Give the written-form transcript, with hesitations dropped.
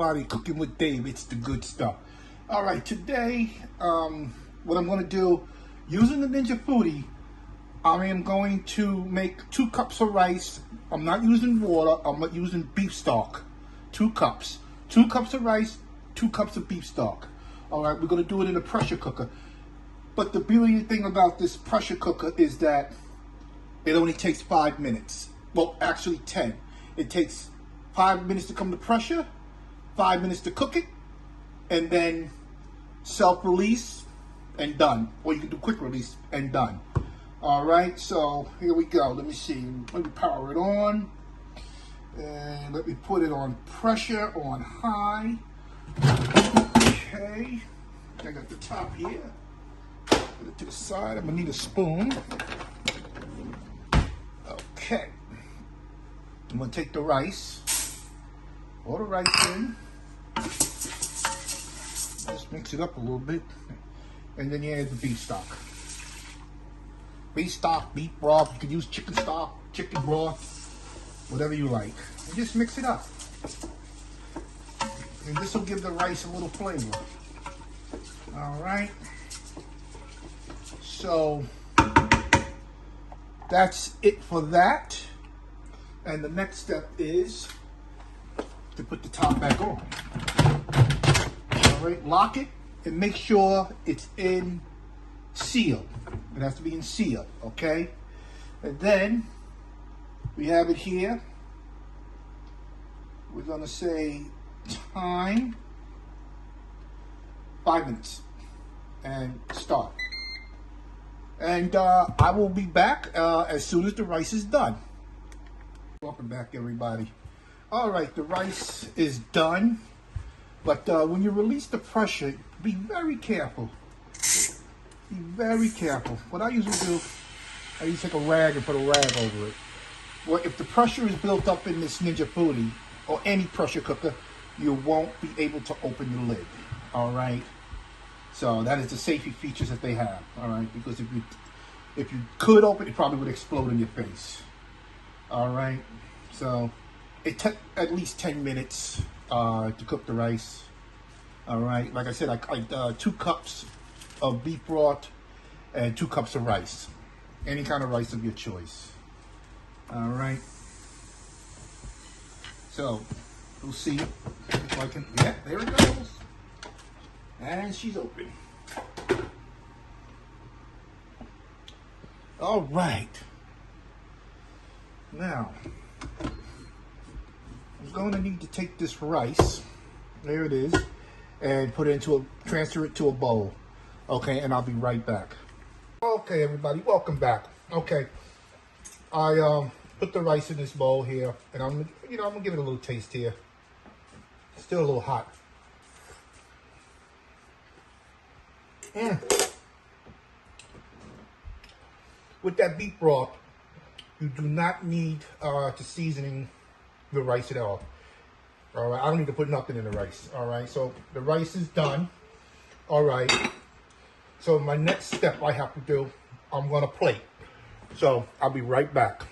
everybody, Cooking with Dave. It's the good stuff. All right, today, what I'm going to do, using the Ninja Foodie, I am going to make 2 cups of rice. I'm not using water. I'm not using beef stock. 2 cups. 2 cups of rice, 2 cups of beef stock. All right, we're going to do it in a pressure cooker. But the beauty thing about this pressure cooker is that it only takes 5 minutes. Well, actually 10. It takes 5 minutes to come to pressure, 5 minutes to cook it, and then self-release and done. Or you can do quick release and done. All right, so here we go. Let me see. Let me power it on. And let me put it on pressure, on high. Okay. I got the top here. Put it to the side. I'm going to need a spoon. Okay. I'm going to take the rice. Pour the rice in. Just mix it up a little bit. And then you add the beef stock. Beef stock, beef broth. You can use chicken stock, chicken broth, whatever you like. And just mix it up. And this will give the rice a little flavor. All right. So that's it for that. And the next step is to put the top back on. All right, lock it and make sure it's in seal. It has to be in seal, okay? And then we have it here. We're gonna say time 5 minutes and start. And I will be back as soon as the rice is done. Welcome back, everybody. All right, the rice is done. But when you release the pressure, be very careful. Be very careful. What I usually do, I usually take a rag and put a rag over it. Well, if the pressure is built up in this Ninja Foodie or any pressure cooker, you won't be able to open the lid. All right. So that is the safety features that they have. All right, because if you could open it, probably would explode in your face. All right. So it took at least 10 minutes to cook the rice. All right. Like I said, I 2 cups of beef broth and 2 cups of rice. Any kind of rice of your choice. All right. So we'll see if I can. Yeah, there it goes. And she's open. All right. Now, I'm going to need to take this rice, there it is, and put it transfer it to a bowl. Okay, and I'll be right back. Okay, everybody, welcome back. Okay, I put the rice in this bowl here, and I'm gonna give it a little taste here. It's still a little hot. With that beef broth, you do not need to seasoning the rice at all. All right, I don't need to put nothing in the rice. All right, so the rice is done. All right, so my next step I have to do, I'm gonna plate. So I'll be right back.